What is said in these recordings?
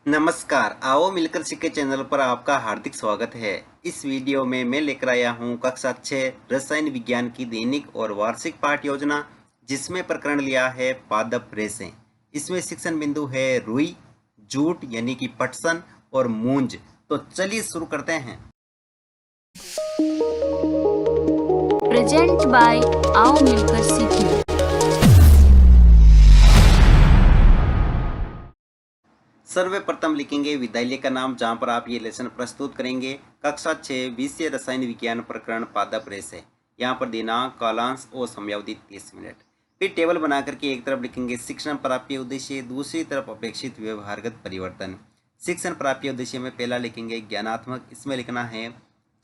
नमस्कार, आओ मिलकर सीखे चैनल पर आपका हार्दिक स्वागत है। इस वीडियो में मैं लेकर आया हूँ कक्षा 6 रसायन विज्ञान की दैनिक और वार्षिक पाठ योजना, जिसमें प्रकरण लिया है पादप रेशें। इसमें शिक्षण बिंदु है रुई, जूट यानी कि पटसन और मूंज। तो चलिए शुरू करते हैं। प्रेजेंट बाय आओ मिलकर सीखें। सर्वप्रथम लिखेंगे विद्यालय का नाम, जहां पर आप ये लेसन प्रस्तुत करेंगे। कक्षा 6 विषय रसायन विज्ञान प्रकरण पादप रेशे। यहाँ पर दिनांक, कालांश और समयावधि 30 मिनट। फिर टेबल बना करके एक तरफ लिखेंगे शिक्षण प्राप्ति उद्देश्य, दूसरी तरफ अपेक्षित व्यवहारगत परिवर्तन। शिक्षण प्राप्ति उद्देश्य में पहला लिखेंगे ज्ञानात्मक। इसमें लिखना है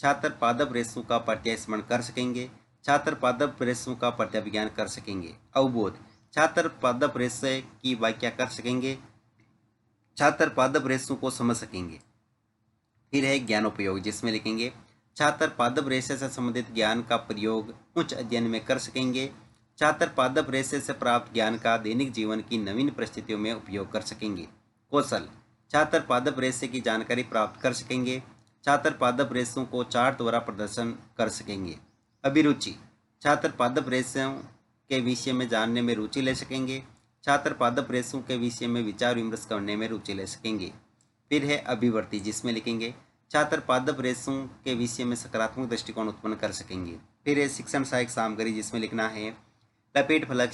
छात्र पादप रेशों का प्रत्यास्मरण कर सकेंगे, छात्र पादप रेशों का प्रत्याविज्ञान कर सकेंगे। अवबोध, छात्र पादप रेशे की व्याख्या कर सकेंगे, छात्र पादप रेशों को समझ सकेंगे। फिर है ज्ञानोपयोग, जिसमें लिखेंगे छात्र पादप रेशे से संबंधित ज्ञान का प्रयोग उच्च अध्ययन में कर सकेंगे, छात्र पादप रेशे से प्राप्त ज्ञान का दैनिक जीवन की नवीन परिस्थितियों में उपयोग कर सकेंगे। कौशल, छात्र पादप रेशे की जानकारी प्राप्त कर सकेंगे, छात्र पादप रेशों को चार्ट द्वारा प्रदर्शन कर सकेंगे। अभिरुचि, छात्र पादप रेशों के विषय में जानने में रुचि ले सकेंगे, छात्र पादप रेशों के विषय में विचार विमर्श करने में रुचि ले सकेंगे। फिर है अभिवर्ती, जिसमें लिखेंगे छात्र पादप रेशों के विषय में सकारात्मक दृष्टिकोण उत्पन्न कर सकेंगे। फिर है शिक्षण सहायक सामग्री, जिसमें लिखना है लपेट फलक,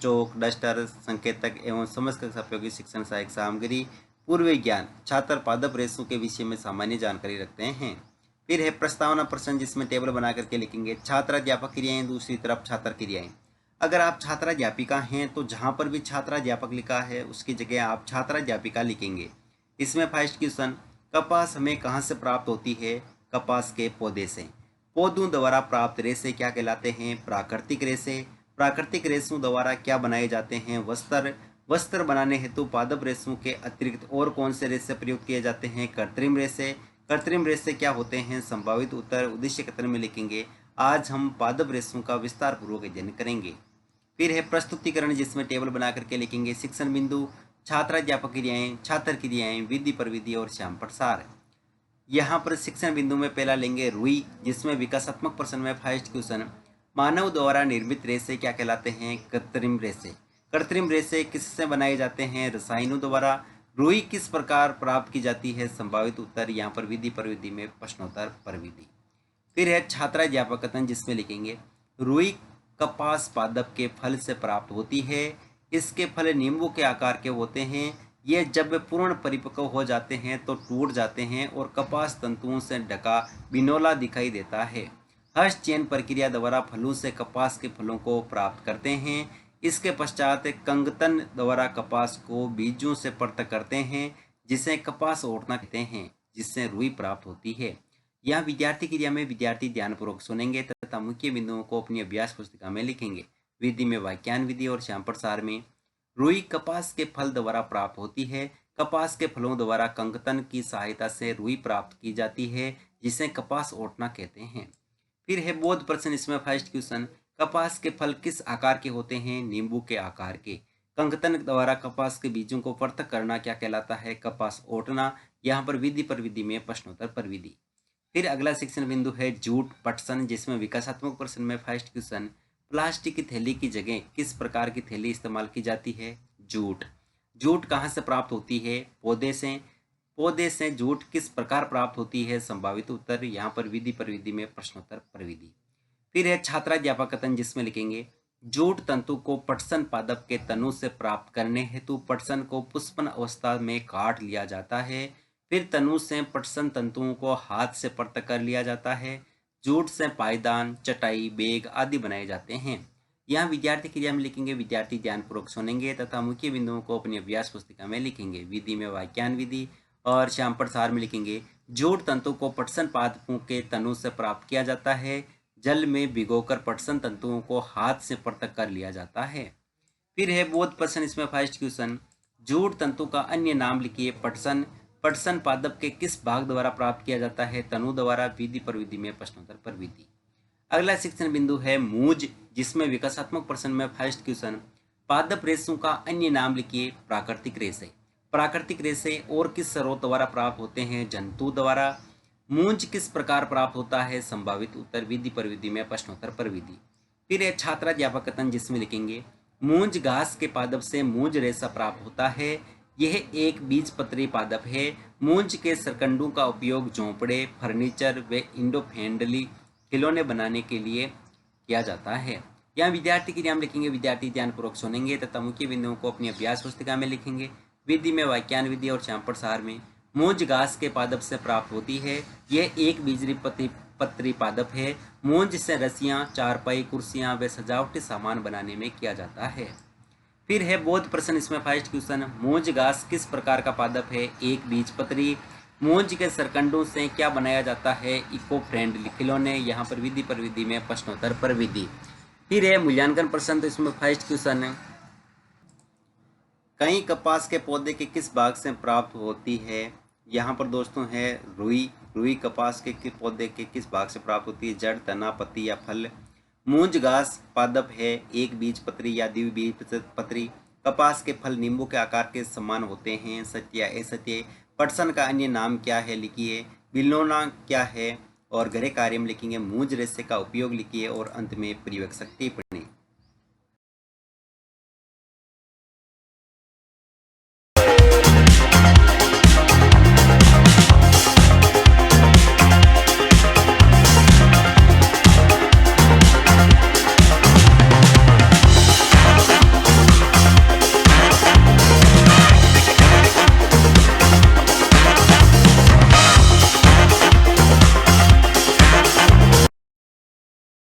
चौक, डस्टर, संकेतक एवं समझ कक्षा उपयोगी शिक्षण सहायक सामग्री। पूर्व ज्ञान, छात्र पादप रेशों के विषय में सामान्य जानकारी रखते हैं। फिर है प्रस्तावना प्रश्न, जिसमें टेबल बना करके लिखेंगे छात्राध्यापक क्रियाएं, दूसरी तरफ छात्र क्रियाएं। अगर आप छात्राध्यापिका हैं तो जहां पर भी छात्राध्यापक लिखा है उसकी जगह आप छात्राध्यापिका लिखेंगे। इसमें फर्स्ट क्वेश्चन, कपास हमें कहाँ से प्राप्त होती है? कपास के पौधे से। पौधों द्वारा प्राप्त रेशे क्या कहलाते हैं? प्राकृतिक रेशे। प्राकृतिक रेशों द्वारा क्या बनाए जाते हैं? वस्त्र। वस्त्र बनाने हेतु पादप रेशों के अतिरिक्त और कौन से रेशे प्रयुक्त किए जाते हैं? कृत्रिम रेशे। कृत्रिम रेशे क्या होते हैं? संभावित उत्तर उद्देश्य कथन में लिखेंगे आज हम पादप रेशों का विस्तार पूर्वक अध्ययन करेंगे। फिर है प्रस्तुतिकरण, जिसमें टेबल बना करके लिखेंगे शिक्षण बिंदु, छात्राध्यापक क्रियाएं, छात्र क्रियाएं, विधि प्रविधि और श्याम प्रसार। यहाँ पर शिक्षण बिंदु में पहला लेंगे रुई, जिसमें विकासात्मक प्रश्न में फर्स्ट क्वेश्चन, मानव द्वारा निर्मित रेशे क्या कहलाते हैं? कृत्रिम रेशे। कृत्रिम रेशे किससे बनाए जाते हैं? रसायनों द्वारा। रुई किस प्रकार प्राप्त की जाती है? संभावित उत्तर यहाँ पर विधि प्रविधि में प्रश्नोत्तर प्रविधि। फिर है छात्राध्यापक कथन, जिसमें लिखेंगे रुई कपास पादप के फल से प्राप्त होती है। इसके फल नींबू के आकार के होते हैं। ये जब पूर्ण परिपक्व हो जाते हैं तो टूट जाते हैं और कपास तंतुओं से ढका बिनौला दिखाई देता है। हर्ष चयन प्रक्रिया द्वारा फलों से कपास के फलों को प्राप्त करते हैं। इसके पश्चात कंगतन द्वारा कपास को बीजों से पृथक करते हैं, जिसे कपास ओढ़ना कहते हैं, जिससे रुई प्राप्त होती है। यहाँ विद्यार्थी क्रिया में विद्यार्थी ध्यानपूर्वक सुनेंगे तथा मुख्य बिंदुओं को अपनी अभ्यास पुस्तिका में लिखेंगे। विधि में वाक्यान विधि और श्याम प्रसार में रुई कपास के फल द्वारा प्राप्त होती है। कपास के फलों द्वारा कंगतन की सहायता से रुई प्राप्त की जाती है, जिसे कपास ओटना कहते हैं। फिर है बोध प्रश्न, इसमें फर्स्ट क्वेश्चन, कपास के फल किस आकार के होते हैं? नींबू के आकार के। कंगतन द्वारा कपास के बीजों को पृथक करना क्या कहलाता है? कपास ओटना। यहाँ पर विधि प्रविधि में प्रश्नोत्तर प्रविधि। फिर अगला शिक्षण बिंदु है जूट पटसन, जिसमें विकासात्मक प्रश्न में फर्स्ट क्वेश्चन, प्लास्टिक की थैली की जगह किस प्रकार की थैली इस्तेमाल की जाती है? जूट। जूट कहाँ से प्राप्त होती है? पौधे से। पौधे से जूट किस प्रकार प्राप्त होती है? संभावित उत्तर यहाँ पर विधि प्रविधि में प्रश्नोत्तर प्रविधि। फिर है छात्राध्यापक कथन, जिसमें लिखेंगे जूट तंतु को पटसन पादप के तनु से प्राप्त करने हेतु पटसन को पुष्पन अवस्था में काट लिया जाता है। फिर तनु से पटसन तंतुओं को हाथ से पृथक कर लिया जाता है। जूट से पायदान, चटाई, बैग आदि बनाए जाते हैं। यहाँ विद्यार्थी क्रिया में लिखेंगे विद्यार्थी ध्यानपूर्वक सुनेंगे तथा मुख्य बिंदुओं को अपनी अभ्यास पुस्तिका में लिखेंगे। विधि में वाक्यान विधि और श्याम प्रसार में लिखेंगे जूट तंतु को पटसन पादपों के तनु से प्राप्त किया जाता है। जल में भिगोकर पटसन तंतुओं को हाथ से पृथक कर लिया जाता है। फिर है बोध प्रश्न, इसमें फर्स्ट क्वेश्चन, जूट तंतु का अन्य नाम लिखिए। पटसन। पटसन पादप के किस भाग द्वारा प्राप्त किया जाता है? तनु द्वारा। विधि प्रविधि में प्रश्नोत्तर प्रविधि। अगला शिक्षण बिंदु है मूज, जिसमें विकासात्मक प्रश्न में फर्स्ट क्वेश्चन, पादप रेशों का अन्य नाम लिखिए। प्राकृतिक रेशे। प्राकृतिक रेशे और किस स्रोत द्वारा प्राप्त होते हैं? जंतु द्वारा। मूंज किस प्रकार प्राप्त होता है? संभावित उत्तर विधि प्रविधि में प्रश्नोत्तर प्रविधि। फिर है छात्राध्यापक कथन, जिसमें लिखेंगे मूंज घास के पादप से मूंज रेशा प्राप्त होता है। यह एक बीजपत्री पादप है। मूंज के सरकंडों का उपयोग झोंपड़े, फर्नीचर व इंडो फ्रेंडली खिलौने बनाने के लिए किया जाता है। यहाँ विद्यार्थी के नाम लिखेंगे, विद्यार्थी ध्यानपूर्वक सुनेंगे तथा मुख्य बिंदुओं को अपनी अभ्यास पुस्तिका में लिखेंगे। विधि में वाक्यान विधि और श्यामपट सार में मूंज घास के पादप से प्राप्त होती है। यह एक बीजपत्री पादप है। मूंज से रस्सियाँ, चारपाई, कुर्सियाँ व सजावटी सामान बनाने में किया जाता है। फिर है बोध प्रश्न, इसमें फर्स्ट क्वेश्चन, मूंज घास किस प्रकार का पादप है? एक बीजपत्री। मूंज के सरकंडों से क्या बनाया जाता है? इको फ्रेंडली खिलौने। यहाँ पर विधि प्रविधि में प्रश्नोत्तर प्रविधि। फिर है मूल्यांकन प्रश्न, तो इसमें फर्स्ट क्वेश्चन है, कई कपास के पौधे के किस भाग से प्राप्त होती है? यहाँ पर दोस्तों है रुई कपास के पौधे के किस भाग से प्राप्त होती है? जड़, तना, पत्ती या फल। मूंज घास पादप है एक बीजपत्री या द्विबीजपत्री। कपास के फल नींबू के आकार के समान होते हैं। सत्य या असत्य। पटसन का अन्य नाम क्या है? लिखिए। बिलोना क्या है? और गृह कार्य में लिखेंगे। मूंज रेशे का उपयोग लिखिए और अंत में प्रयोगशक्ति टिप्पणी।